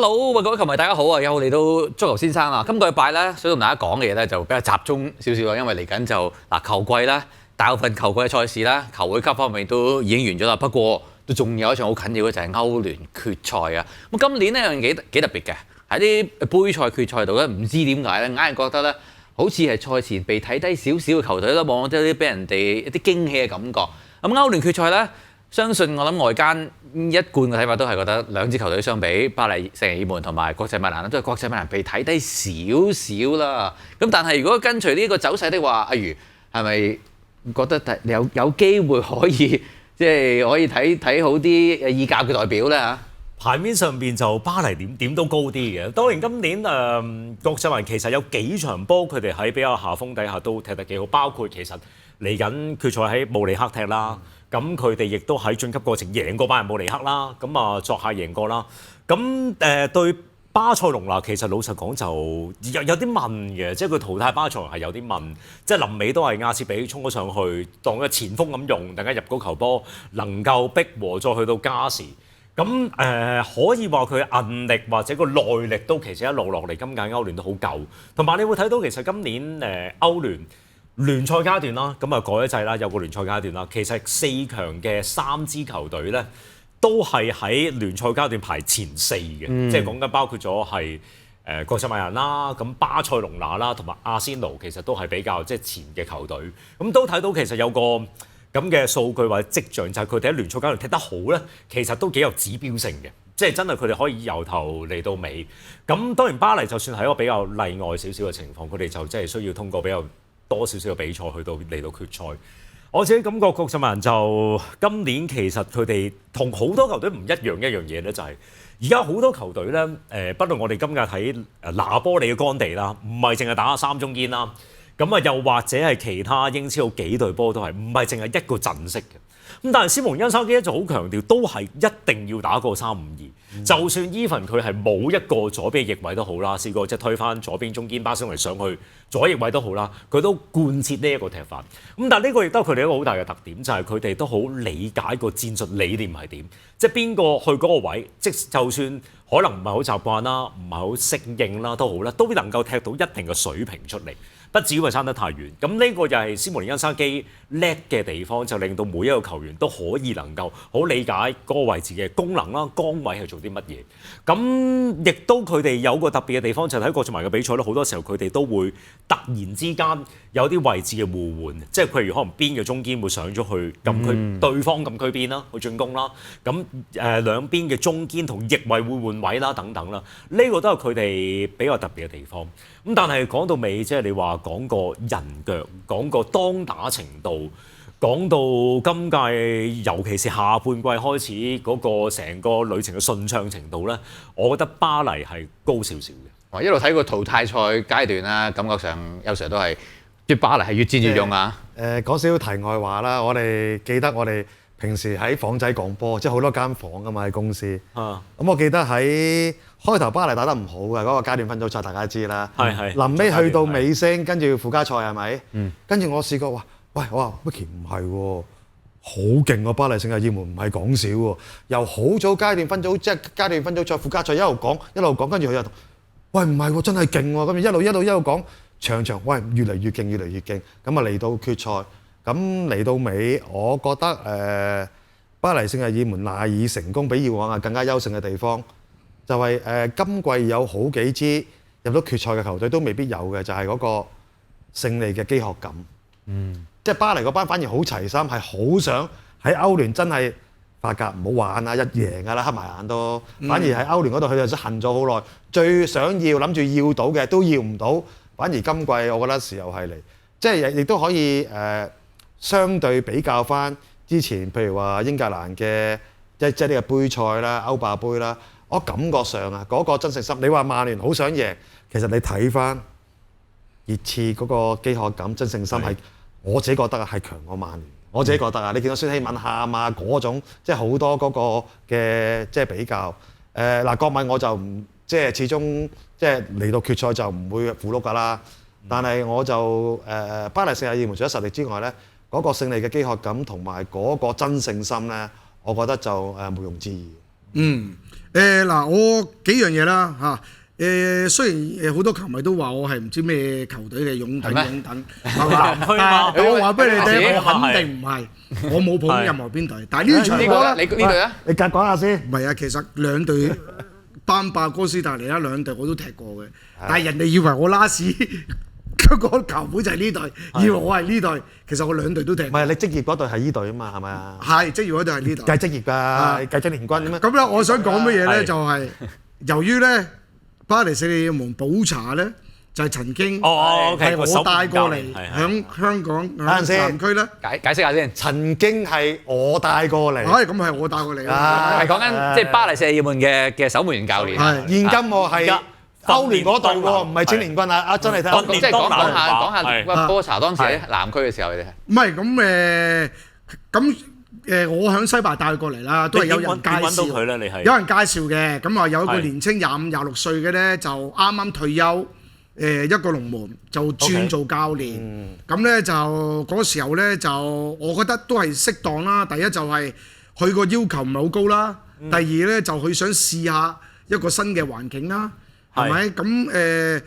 Hello，各位球迷大家好啊！又嚟到足球先生啊！今個禮拜咧，想同大家講嘅嘢咧就比較集中少少啊，因為嚟緊就球季啦，大部分球季嘅賽事啦，球會級方面都已經完咗啦。不過都仲有一場好緊要嘅就係歐聯決賽啊！咁今年呢樣幾特別嘅，喺啲杯賽決賽度咧，唔知點解咧，硬係覺得咧，好似係賽前被睇低少少嘅球隊咧，往往都有啲俾人哋一啲驚喜嘅感覺。咁歐聯決賽咧，相信我諗外間一貫嘅睇法都係覺得兩支球隊相比，巴黎聖日耳門同埋國際米蘭都係國際米蘭被睇低少少啦。咁但係如果跟隨呢個走勢的話，阿如係咪覺得有機會可以即係可以睇好啲意甲嘅代表咧嚇？牌面上邊就巴黎點都高啲嘅。當然今年國際米蘭其實有幾場波，佢哋喺比較下風底下都踢得幾好，包括其實嚟緊決賽喺慕尼黑踢啦。咁佢哋亦都喺晉級過程贏過拜仁慕尼黑啦。咁啊作客贏過啦。咁對巴塞隆拿其實老實講就有啲問嘅，即係佢淘汰巴塞係有啲問，即係臨尾都係亞切比衝咗上去當個前鋒咁用，突然間入嗰球波能夠逼和再去到加時。咁可以話佢韌力或者個耐力都其實一路落嚟，今屆歐聯都好夠。同埋你會睇到其實今年歐聯聯賽階段啦，咁啊改咗制啦，有個聯賽階段啦。其實4強嘅3支球隊咧，都係喺聯賽階段排前4嘅，即係講緊包括咗係國際米蘭啦，咁巴塞隆拿啦，同埋阿仙奴，其實都係比較即係前嘅球隊。咁都睇到其實有個咁嘅數據或者跡象，就係佢哋喺聯賽階段踢得好咧，其實都幾有指標性嘅，即係真係佢哋可以由頭嚟到尾。咁當然巴黎就算係一個比較例外少少嘅情況，佢哋就真係需要通過比較多少少嘅比賽去到嚟到決賽。我自己感覺國際米蘭就今年其實佢哋同好多球隊唔一樣嘢咧，就係而家好多球隊咧，不論我哋今日睇拿波利嘅乾地啦，唔係淨係打3中堅啦。咁啊，又或者係其他英超幾隊波都係，唔係淨係一個陣式嘅。咁但係斯蒙恩沙基咧就好強調，都係一定要打個3-5-2。就算 even 佢係冇一個左邊翼位都好啦，試過即係推翻左邊中堅巴斯隆尼上去左翼位都好啦，佢都貫徹呢一個踢法。咁但係呢個亦都係佢哋一個好大嘅特點，就係佢哋都好理解個戰術理念係點，即係邊個去嗰個位，即就算可能唔係好習慣啦，唔係好適應啦都好啦，都能夠踢到一定嘅水平出嚟。不至於係差得太遠，咁呢個就係斯蒙尼恩沙基叻嘅地方，就令到每一個球員都可以能夠好理解嗰個位置嘅功能啦、崗位係做啲乜嘢。咁亦都佢哋有個特別嘅地方，就係喺國際米蘭嘅比賽咧，好多時候佢哋都會突然之間有啲位置嘅互換，即係譬如可能邊嘅中堅會上咗去禁區，對方禁區邊啦，去進攻啦。咁兩邊嘅中堅同翼位會換位啦，等等啦。呢個都係佢哋比較特別嘅地方。咁但係講到尾，即係你話講個人腳，講個當打程度，講到今屆尤其是下半季開始嗰個成個旅程嘅順暢程度咧，我覺得巴黎係高少少嘅。一路睇個淘汰賽階段啦，感覺上有時候都係即巴黎係越戰越勇啊！講少少題外話啦，我哋記得我哋平時喺房仔講波，即係好多間房㗎嘛喺公司。咁我記得喺開頭巴黎打得唔好嘅嗰個階段分組賽，大家知啦。臨尾去到尾聲，跟住附加賽係咪？跟住我試過喂，我話 Vicky 唔係喎，好勁喎！巴黎聖日耳門唔係講少喎，由好早階段分組即係階段分組賽附加賽一路講，跟住佢又喂唔係喎，真係勁喎！咁一路講場喂越嚟越勁，咁啊嚟到決賽，咁嚟到尾，我覺得巴黎聖日耳門賴以成功比以往啊更加優勝嘅地方。就係今季有好幾支入到決賽嘅球隊都未必有嘅，就係嗰個勝利嘅飢渴感。即係巴黎嗰班反而好齊心，係好想喺歐聯真係法甲唔好玩啊，一贏㗎啦，黑埋眼都。反而喺歐聯嗰度佢哋恨咗好耐，最想要諗住要到嘅都要唔到。反而今季我覺得時候係嚟，即係亦都可以相對比較翻之前，譬如話英格蘭嘅即係呢個杯賽啦、歐霸杯啦。我感覺上啊，嗰個真誠心，你話曼聯好想贏，其實你睇翻熱刺嗰個飢渴感、真誠心係，我自己覺得係強過曼聯。我自己覺得啊，你見到孫興慜喊啊嗰種，即係好多嗰個嘅即係比較。嗱，國米我就唔即係始終即係嚟到決賽就唔會符碌㗎啦。但係我就巴黎聖日耳門除咗實力之外咧，嗰個勝利嘅飢渴感同埋嗰個真誠心咧，我覺得就毋庸置疑。嗱，我幾樣嘢啦嚇。雖然好多球迷都話我係唔知咩球隊嘅擁躉，係嘛？但我話俾你聽，我肯定唔係，我冇捧任何邊隊。但係呢場波咧，你呢隊啊？你夾講下先。唔係啊，其實兩隊班霸哥斯達黎加兩隊我都踢過嘅，但係人哋以為我拉屎嗰個球會就係呢隊，以為我係呢隊，其實我兩隊都踢。唔係你職業嗰隊係呢隊啊嘛，係咪啊？係職業嗰隊係呢隊。計職業㗎，計咗年軍咁樣。咁咧，我想講乜嘢咧？就係由於咧。巴黎聖日耳門補查咧，就係曾經係我帶過嚟響香港南區咧。解釋下先。曾經係我帶過嚟。咁係我帶過嚟啦。係講緊即係巴黎聖日耳門嘅守門員教練。係現今我係歐聯嗰隊喎，唔係青年軍啊！阿真係睇。即係講下波查當時喺南區嘅時候，你哋唔係咁我喺西班牙帶佢過嚟啦，都係有人介紹。有人介紹嘅，咁話有一個年青25、26歲嘅咧，就啱啱退休，一個龍門就轉做教練。咁咧就嗰時候咧就我覺得都係適當啦。第一就係佢個要求唔係好高啦，第二咧就佢想試下一個新嘅環境啦，係咪？咁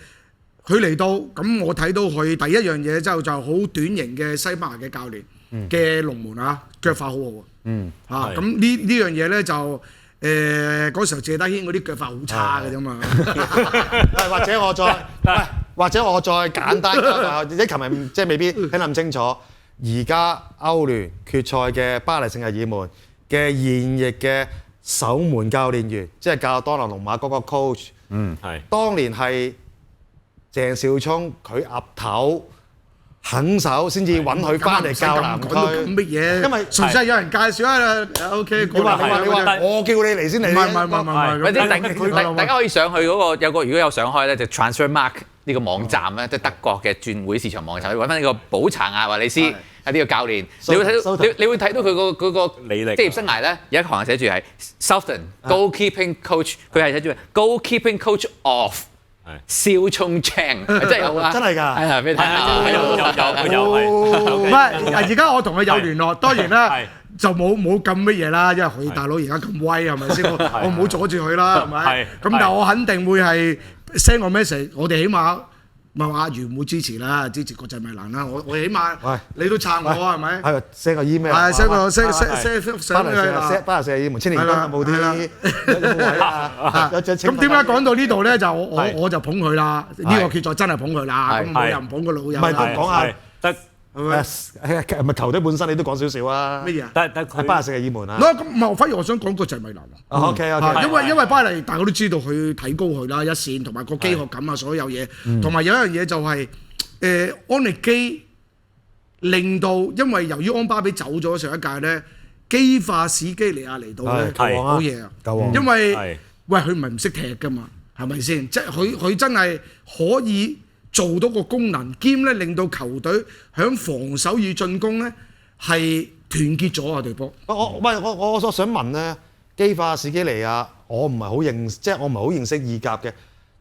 佢嚟到，咁我睇到佢第一樣嘢就好短型嘅西班牙嘅教練。嘅龍門啊，腳法好好咁呢樣嘢咧就嗰時候謝德軒嗰啲腳法好差嘅啫嘛。或者我再簡單啲球迷即係未必聽得咁清楚。而家歐聯決賽嘅巴黎聖日耳門嘅現役嘅守門教練員，即係教當拿龍馬嗰個 coach， 當年係鄭少聰佢岌頭。肯手先至揾佢翻嚟教南區，乜嘢？因為純粹係有人介紹啊。OK，你話我叫你嚟先嚟。唔係，大家可以上去嗰個有個如果有上開咧，就 Transfermarkt 呢個網站咧，即係德國嘅轉會市場網站，揾翻呢個保查亞華利斯係呢個教練，你會睇到佢個職業生涯咧，有一行寫住係 Southampton goalkeeping coach， 佢係寫住 goalkeeping coach of。肖聰 Chang 真係有啊！真係㗎，係俾你睇下，有。唔係，而家我同佢有聯絡，當然啦，就冇咁乜嘢啦，因為佢大佬而家咁威係咪先？我唔好阻住佢啦，係咪？咁但係我肯定會係 send 個 message，我哋起碼。咪話阿源會支持啦，支持國際米蘭啦。我起碼你都撐我係咪？係 send 個 email。係 send 個 send 上去啦。巴黎聖日耳門青年軍有冇啲位啊？咁點解講到呢度咧？就我就捧佢啦。呢個決賽真係捧佢啦。咁冇人捧個老友。唔係講下得。係咪球隊本身你都講少少啊？乜嘢啊？但係巴黎聖日耳門啊。咁唔係，反而我想講國際米蘭啊。OK，因為巴黎大家都知道佢睇高佢啦，一線同埋個機學感啊，所有嘢。同埋有一樣嘢就係安力基令到，因為由於安巴比走咗上一屆咧，基化史基尼亞嚟到咧好嘢啊！因為喂佢唔係唔識踢㗎嘛，係咪先？即係佢真係可以。做到個功能，兼咧令到球隊響防守與進攻咧係團結咗啊隊波。我想問咧，基化史基尼亞，我唔係好認，即係我唔係好認識意甲嘅，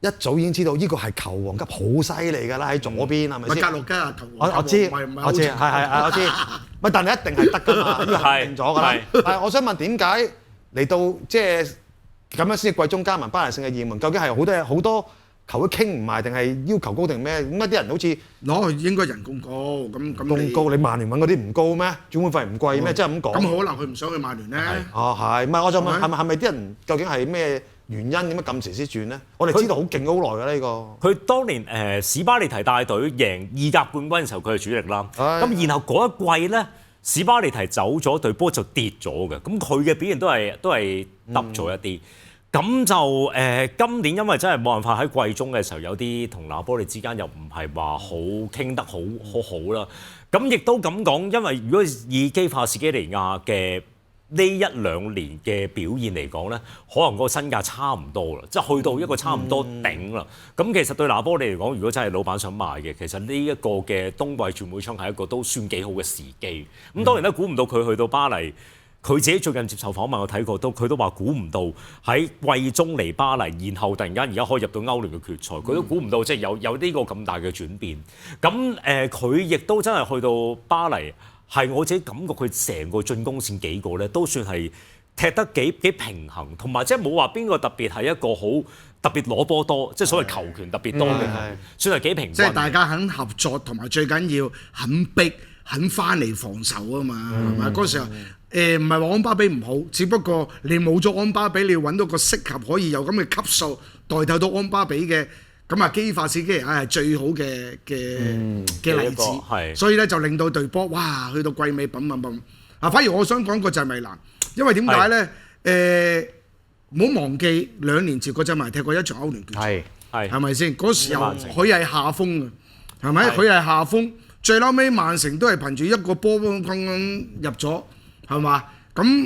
一早已經知道呢個係球王級好犀利㗎啦，喺左邊係咪先？格洛加啊，球王。我知，我知，係我知。喂，但係一定係得㗎嘛，呢個係定咗㗎啦。但係我想問點解嚟到即係咁樣先至季中加盟巴黎聖日耳門？究竟係好多？球會傾唔埋定係要求高定咩？咁啲人好似攞應該人工高，咁咁高，你曼聯揾嗰啲唔高咩？轉會費唔貴咩？即係咁講。咁可能佢唔想去曼聯咧。係，唔係我就問係咪啲人究竟係咩原因點解咁遲先轉咧？我哋知道好勁好耐㗎呢個。佢當年史巴利提帶隊贏意甲冠軍嘅時候，佢係主力啦。咁然後嗰一季咧，史巴利提走咗，隊波就跌咗嘅。咁佢嘅表現都係耷咗一啲。咁就今年因為真係冇辦法喺季中嘅時候有啲同拿波利之間又唔係話好傾得好啦。咁亦都咁講，因為如果以基化史基尼亞嘅呢1、2年嘅表現嚟講咧，可能個身價差唔多啦，即係去到一個差唔多頂啦。咁其實對拿波利嚟講，如果真係老闆想賣嘅，其實呢一個嘅冬季轉會窗係一個都算幾好嘅時機。咁當然咧，估唔到佢去到巴黎。佢自己最近接受訪問，我睇過佢都話估唔到喺季中嚟巴黎，然後突然間而家可以入到歐聯嘅決賽，佢都估唔到即係有呢個咁大嘅轉變。咁佢亦都真係去到巴黎，係我自己感覺佢成個進攻線幾個咧都算係踢得幾平衡，同埋即係冇話邊個特別係一個好特別攞波多，即係所謂球權特別多嘅，算係幾平均。即係大家肯合作，同埋最緊要肯逼、肯翻嚟防守啊嘛，係咪？嗰時候唔係話安巴比唔好，只不過你冇咗安巴比，你要揾到個適合可以有咁嘅級數代替到安巴比嘅。咁啊，基法士基尼亞係最好嘅例子，所以咧就令到隊波哇去到季尾砰。啊，反而我想講個就係米蘭，因為點解咧？唔好忘記2年前嗰陣咪踢過一場歐聯決賽，係咪先？嗰時候佢係下風嘅，係咪？佢係下風，最嬲尾曼城都係憑住一個波入咗，係嘛？咁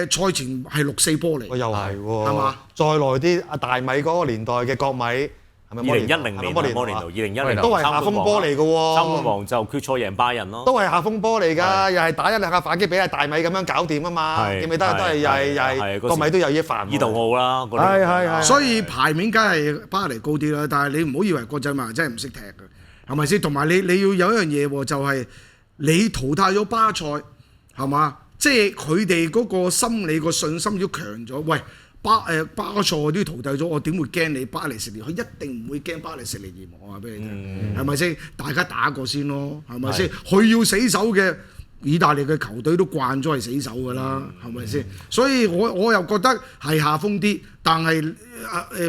賽前係6-4波嚟，又係喎，係嘛？再耐啲，阿大米嗰個年代嘅國米。2010年2010都係下風波嚟嘅喎，三冠王就決賽贏拜仁咯，都係下風波嚟㗎，又係打一兩下反擊俾阿大米咁樣搞掂啊嘛，記唔記得？都係又係國米都有嘢煩。伊杜奧啦，係，所以排面梗係巴黎高啲啦，但係你唔好以為國際米蘭真係唔識踢嘅，係咪先？同埋你要有一樣嘢喎，就係你淘汰咗巴塞，係嘛？即係佢哋嗰個心理個信心要強咗，喂。巴塞我都要淘汰咗，我點會驚你巴黎食連？佢一定唔會驚巴黎食連而我話俾你聽，係咪先？大家打過先咯，係咪先？佢要死守嘅，意大利嘅球隊都慣咗係死守㗎啦，係咪先？所以我又覺得係下風啲，但係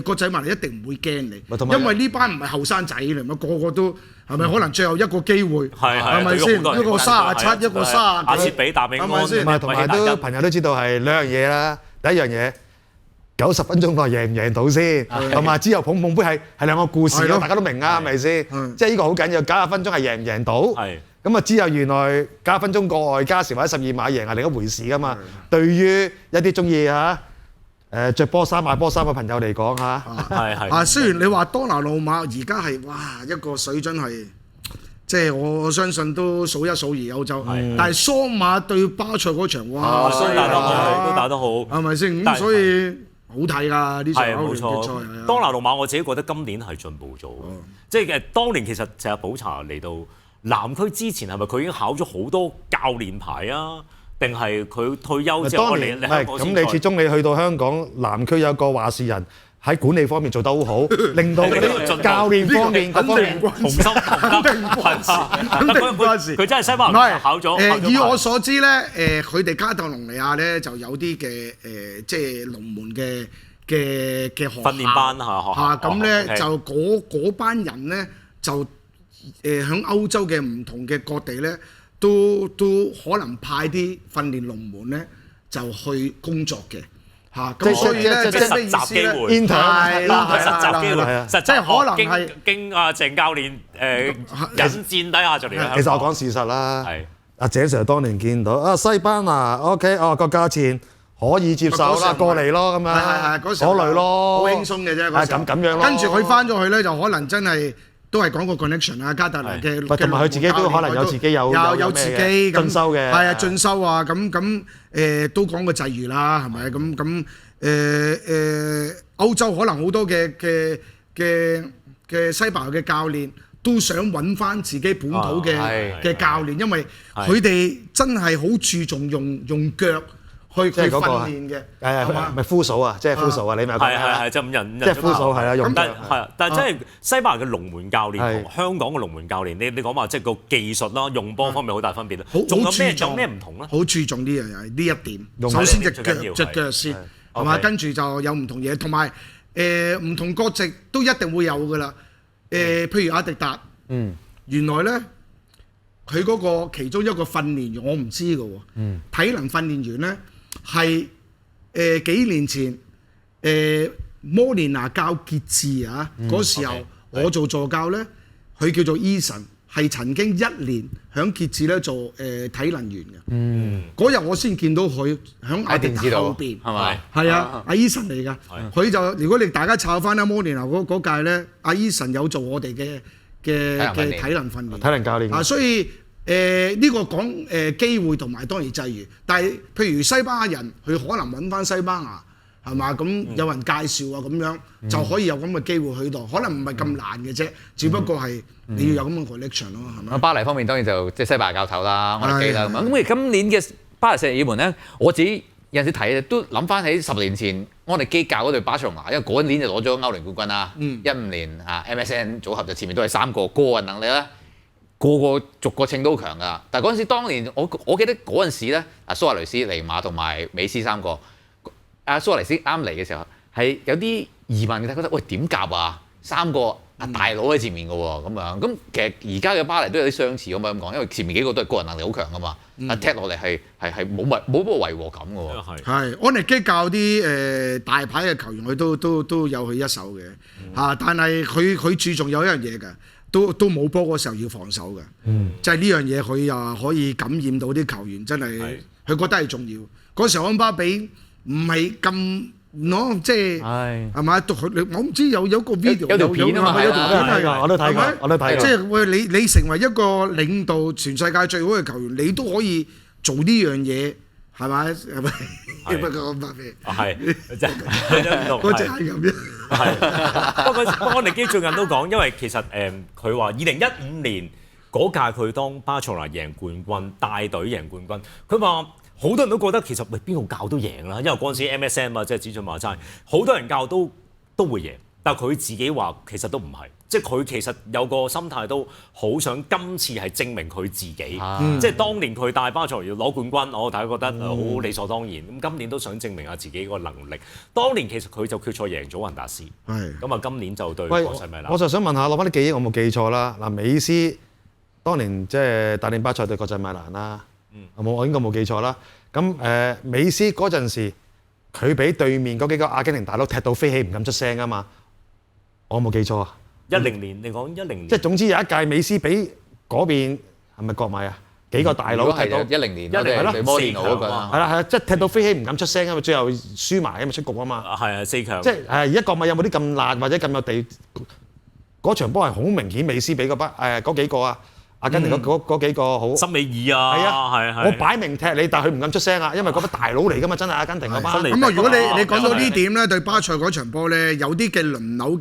國際米蘭一定唔會驚你，因為呢班唔係後生仔嚟嘛，個個都係咪？可能最後一個機會係咪先？一個37，一個30，阿切比達比安，同埋都朋友都知道係兩樣嘢啦。第一樣嘢。90分鐘內贏唔贏到先，同埋之後捧捧杯係兩個故事咯，大家都明啊，係咪先？即係呢個好緊要，90分鐘係贏唔贏到，咁啊之後原來90分鐘過外加時或者12碼贏係另一回事噶嘛。對於一啲中意著波衫買波衫嘅朋友嚟講嚇，雖然你話多拿魯馬而家係哇一個水準係，即係我相信都數一數二歐洲，但係桑馬對巴塞嗰場哇，都打得好，係咪先？咁所以。好睇㗎呢場歐聯決賽，當拿魯馬我自己覺得今年係進步咗，即係當年其實就係補查嚟到南區之前係咪佢已經考咗好多教練牌啊？定係佢退休之後嚟香港先？咁你始終你去到香港南區有個話事人喺管理方面做得好好，令到嗰啲教練方面嗰方面同心同佢真係西班牙考咗。以我所知咧，佢哋加特隆尼亞咧就有啲嘅即係龍門嘅學校訓練班嚇咁咧就嗰班人咧就喺歐洲嘅唔同嘅各地咧都可能派啲訓練龍門咧就去工作嘅。咁所以咧，即係咩意思咧？係啦，實習機會，實即係可能係經阿鄭教練引薦底下就嚟啦。其實我講事實啦，阿鄭 Sir 當年見到西班牙 OK 個價錢可以接受啦，過嚟咯咁樣，嗰時考慮咯，好輕鬆嘅啫。咁樣咯。跟住佢翻咗去咧，就可能真係。都係講個 connection 啊，加特林嘅，同埋佢自己都可能有自己有自己進修嘅，係啊進修啊，咁都講個際遇啦，係咪？咁歐洲可能好多嘅西班牙嘅教練都想揾翻自己本土嘅教練，因為佢哋真係好注重用腳。去訓練嘅，咪夫數啊，即係夫數啊，你咪係即係5人，即係夫數係啊，用但係真係西班牙嘅龍門教練同香港嘅龍門教練，你講話即係個技術啦、用波方面好大分別啦，仲有咩唔同咧？好注重呢樣嘢，呢一點。首先隻腳先，係嘛？跟住就有唔同嘢，同埋唔同國籍都一定會有㗎啦。譬如阿迪達，原來咧佢嗰個其中一個訓練員我唔知㗎喎，體能訓練員咧。係幾年前摩連拿教傑志啊，嗰時候我做助教咧，佢叫做 Eason，係曾經1年響傑志咧做體能員嘅。嗰日我先見到佢響阿迪達後邊，係咪？係啊，阿 Eason 嚟㗎。佢就如果你大家抄翻阿摩連拿嗰屆咧，阿 Eason 有做我哋嘅體能訓練，體能教練。所以。呢個講機會同埋當然際遇，但係譬如西班牙人，佢可能揾翻西班牙係嘛？咁有人介紹啊咁樣，就可以有咁嘅機會去到，可能唔係咁難嘅啫，只不過係你要有咁嘅 connection 咯，係咪？巴黎方面當然就即係西班牙教頭啦，我哋記啦咁。咁今年嘅巴黎聖日耳門咧，我自己有陣時睇都諗翻起10年前安力基教嗰隊巴塞隆拿，因為嗰一年就攞咗歐聯冠軍啦。15年MSN 組合就前面都係3個，個人能力咧個個逐個稱都強㗎。但係嗰陣時當年我記得嗰陣時咧，蘇亞雷斯、尼馬同埋美斯3個，蘇亞雷斯啱嚟嘅時候係有啲疑問嘅，覺得喂點夾啊？3個大佬喺前面嘅喎，咁樣咁其實而家嘅巴黎都有啲相似，可唔可以咁講？因為前面幾個都係個人能力好強㗎嘛，但踢落嚟係冇乜個違和感嘅喎。係安力基教啲大牌嘅球員，佢都有佢一手嘅嚇，但係佢注重有一樣嘢嘅，都冇波嗰時候要防守嘅，即係呢樣嘢佢又可以感染到啲球員，真係佢覺得係重要。嗰時候安巴比唔係咁。即係係咪？我唔知有個 video 有條片啊嘛，有條片係我都睇過，我都睇過。即係喂，你成為一個領導全世界最好嘅球員，你都可以做呢樣嘢，係咪？係咪？不過安巴比係即係嗰隻係咁樣。係不過安力基最近都講，因為其實佢話2015年嗰屆佢當巴塞羅那贏冠軍，帶隊贏冠軍，佢話。好多人都覺得其實喂邊個教都贏啦，因為嗰陣時 MSN 啊，即係子俊話齋，好多人教都會贏，但係佢自己話其實都唔係，即係佢其實有個心態都好想今次係證明佢自己，即係當年佢帶巴塞要攞冠軍，大家覺得好理所當然，咁今年都想證明下自己個能力。當年其實佢就決賽贏咗雲達斯，咁啊今年就對國際米蘭。我就想問下攞翻啲記憶，我冇記錯啦。嗱，美斯當年即係帶領巴塞對國際米蘭啦。我應該冇記錯啦。咁美斯嗰陣時，佢俾對面嗰幾個阿根廷大佬踢到飛起，唔敢出聲啊嘛。我冇記錯啊。10年，你講10年。即係總之有一屆美斯俾嗰邊係咪國米啊？幾個大佬踢到10年，係咯，摩連奴嗰個啦。係啦，即係踢到飛起唔敢出聲啊嘛，最後輸埋啊嘛，出局啊嘛。係4強。即係而家國米有冇啲咁辣或者咁有地？嗰場波係好明顯，美斯俾嗰幾個啊。阿根廷嗰幾個好，森美爾啊，係我擺明踢你，但係佢唔敢出聲啊，因為嗰班大佬嚟㗎嘛，真係阿根廷嗰班。咁啊，如果你講到呢點咧，對巴塞嗰場波咧，有啲嘅輪流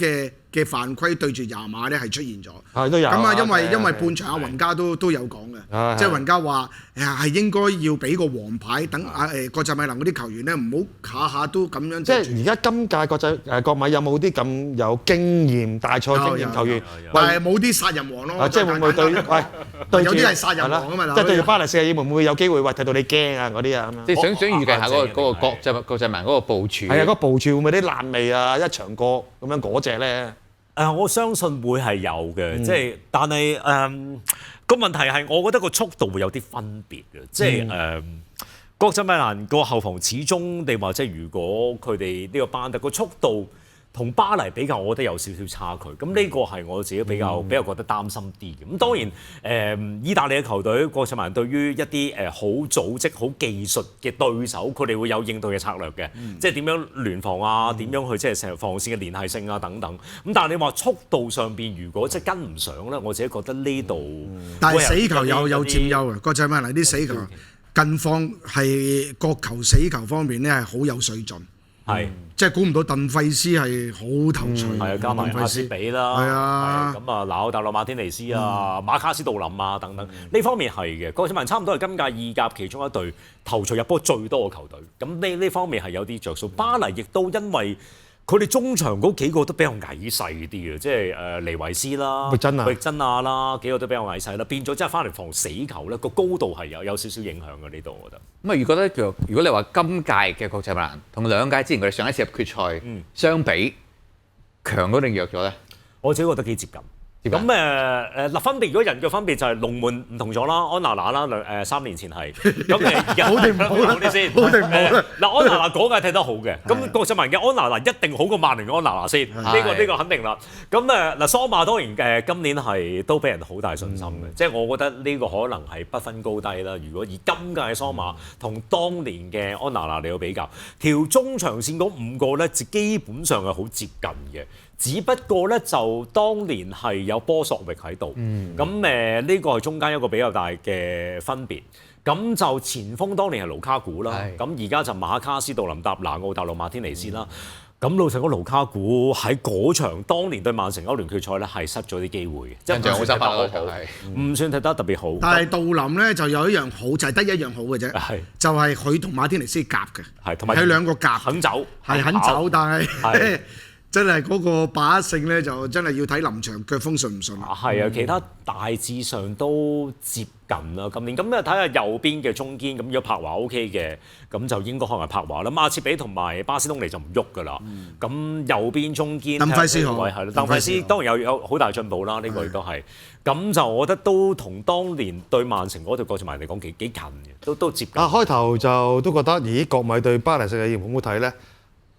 嘅犯規對住亞馬咧係出現咗。都有。咁啊，因為半場阿雲加都有講嘅，即係雲加話係應該要俾個黃牌，等國際米蘭嗰啲球員咧唔好下下都咁樣。即係而家今屆國米有冇啲咁有經驗大賽經驗球員？但係冇啲殺人王咯。即係會唔會對有啲係殺人王啊嘛，即係對住巴黎聖日耳門會唔會有機會踢到你驚啊嗰啲啊咁樣？即係想預計下嗰個國際米蘭嗰個部署。係啊，嗰個部署會唔會啲爛味啊？一場過咁樣嗰隻咧？我相信會係有嘅，即係但係個問題係，我覺得個速度會有啲分別嘅，即係國際米蘭個後防始終你話即係如果佢哋呢個班底個速度同巴黎比較，我覺得有少少差距。咁呢個係我自己比較覺得擔心啲嘅。咁當然意大利嘅球隊國際米蘭對於一啲好組織、好技術嘅對手，佢哋會有應對嘅策略嘅，即係點樣聯防啊，點樣去即係成防線嘅連繫性啊等等。咁但係你話速度上邊，如果即係跟唔上咧，我自己覺得呢度但係死球有佔優嘅，國際米蘭啲死球近況係角球死球方面咧係好有水準。係，即係估唔到鄧費斯係好頭槌，係啊，加埋馬斯比啦，係啊，咁啊嗱，達洛馬天尼斯啊、馬卡斯杜林啊等等，呢方面係嘅。國際米蘭差唔多係今屆意甲其中一隊頭槌入波最多嘅球隊，咁呢方面係有啲着數。巴黎亦都因為佢哋中場嗰幾個都比較矮細啲嘅，即係尼維斯啦、域真亞啦，幾個都比較矮細啦，變咗即係翻嚟防死球咧，個高度係有少少影響嘅呢度，我覺得。咁啊，如果你話今屆嘅國際米蘭同2屆之前佢哋上一次入決賽相比，強咗定弱咗咧？我自己覺得幾接近。咁分別如果人嘅分別就係龍門唔同咗啦，安娜娜啦3年前係，咁而家好定唔好啲先？好定唔好咧？嗱，安娜娜嗰屆踢得好嘅，咁國際米蘭嘅安娜娜一定好過曼聯嘅安娜娜先，呢個肯定啦。咁嗱，桑馬當然今年係都俾人好大信心嘅，即係我覺得呢個可能係不分高低啦。如果以今屆嘅桑馬同當年嘅安娜娜嚟到比較，條中場線嗰5個咧，基本上係好接近嘅。只不過咧，就當年係有波索域喺度，咁呢個係中間一個比較大嘅分別。咁就前鋒當年係盧卡古啦，咁而家就馬卡斯、杜林達、拿奧、達魯馬天尼斯啦。咁老實講，盧卡古喺嗰場當年對曼城歐聯決賽咧係失咗啲機會嘅，即係唔算踢得好好，唔算踢得特別好。但係杜林咧就有一樣好，就係得一樣好嘅啫，就係佢同馬天尼斯夾嘅，同埋係兩個夾，肯走，係肯走，但係真係嗰個把握性咧就真係要睇臨場腳風順唔順。係啊，其他大致上都接近啦。今年咁啊，睇下右邊嘅中堅，咁如果柏華 OK 嘅，咁就應該可能係柏華啦。馬切比同埋巴斯東尼就唔喐㗎啦。咁右邊中堅，鄧費斯好，係啦，鄧費斯當然有好大進步啦。呢個亦都係。咁就我覺得都同當年對曼城嗰隊國際曼嚟講幾近嘅，都接近。開頭就都覺得，咦，國米對巴黎聖日耳門好唔好睇咧？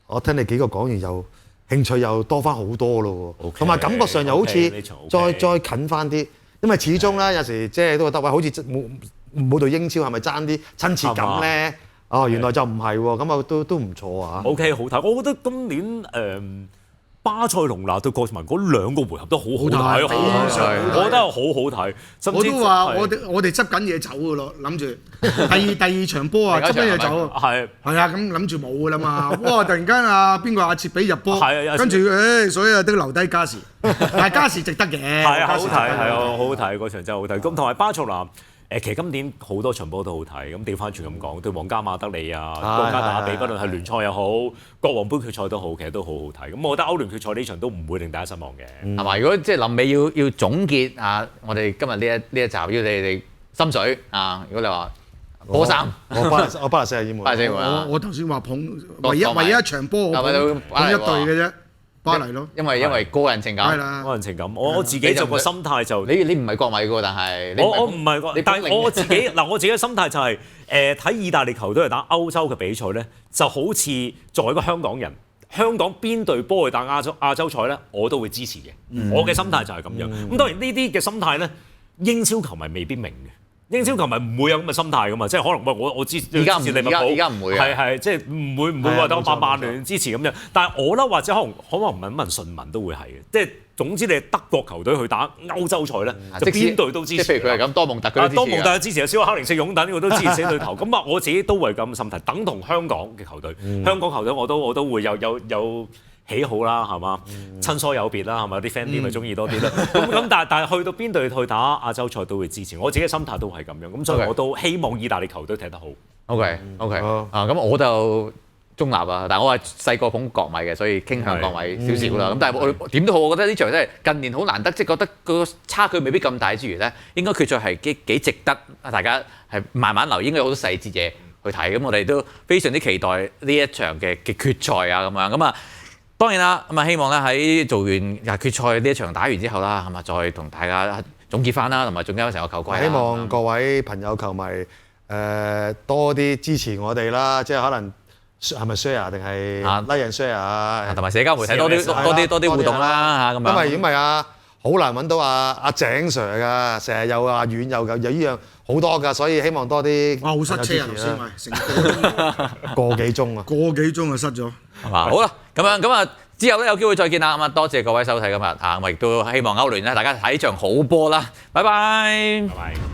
我聽你幾個講完又興趣又多翻好多咯喎，同埋感覺上又好似再近翻啲，因為始終咧有時即係都覺得喂，好似冇對英超係咪爭啲親切感咧？哦，原來就唔係喎，咁啊都唔錯啊。OK， 好睇，我覺得今年巴塞隆拿對國際曼嗰兩個回合都好好睇，我覺得好好睇。我都話我哋執緊嘢走㗎咯，諗住第二場波啊執緊嘢走，係啊，咁諗住冇㗎啦嘛。哇！突然間邊個阿切比入波，跟住所以都留低加時，但係加時值得嘅。係好睇，係好好睇，嗰場真係好睇。咁同埋巴塞隆拿。其實今年好多場波都好睇，咁調翻轉咁講，對皇家馬德里啊、國家打比，不論係聯賽又好、國王杯決賽都好，其實都好好睇。咁我覺得歐聯決賽呢場都唔會令大家失望嘅，係嘛？如果即係臨尾要總結啊，我哋今日呢一集要你哋心水啊，如果你話波衫，我巴黎聖日耳門，我頭先話捧唯一一場波捧一隊嘅啫。巴黎咯，因為個人情感，個人情感，我自己就個心態就你唔係國米嘅，但係我唔係，但係我自己我自己嘅心態就係睇意大利球隊嚟打歐洲嘅比賽咧，就好似作為一個香港人，香港邊隊波去打亞洲賽咧，我都會支持嘅。我嘅心態就係咁樣。咁當然呢啲嘅心態咧，英超球迷未必明嘅。英超球迷唔會有咁嘅心態噶嘛，即係可能我支持利物浦，而家唔會係即係唔會話當曼聯支持咁樣。但係我咧或者可能唔係問順民都會係嘅，即係總之你係德國球隊去打歐洲賽咧，就邊隊都支持。即係譬如佢係咁，多蒙特佢多蒙特支持啊，肖克零四擁躉我都支持死對頭。咁啊，我自己都會咁嘅心態，等同香港嘅球隊，香港球隊我都會有喜好啦，係嘛？親疏有別啦，係咪？有啲 friend 啲咪中意多啲啦。咁但係去到邊隊去打亞洲賽都會支持，我自己嘅心態都係咁樣。咁所以我都希望意大利球隊踢得好。OK 啊，咁我就中立啊，但係我係細個捧國米嘅，所以傾向國米少少啦。咁但係我點都好，我覺得呢場真係近年好難得，即係覺得個差距未必咁大之餘咧，應該決賽係幾值得大家係慢慢留意，應該有好多細節嘢去睇。咁我哋都非常之期待呢一場嘅決賽啊，咁樣咁啊。當然啦，咁啊希望咧喺做完決賽呢一場打完之後啦，係嘛再同大家總結翻啦，同埋總結翻成個球季。希望各位朋友球迷多啲支持我哋啦，即係可能係咪 share 定係 like and share 啊，同埋社交媒體多啲互動啦嚇咁樣。因為如果唔係好難揾到阿井 Sir 噶，成日又話遠又呢樣好多㗎，所以希望多啲。哇！好塞車啊，頭先咪成個幾鐘啊，個幾鐘就塞咗。係嘛？好啦，咁啊之後咧有機會再見啦。咁啊多謝各位收睇今日嚇，咁亦都希望歐聯咧大家睇場好波啦。拜拜。拜拜。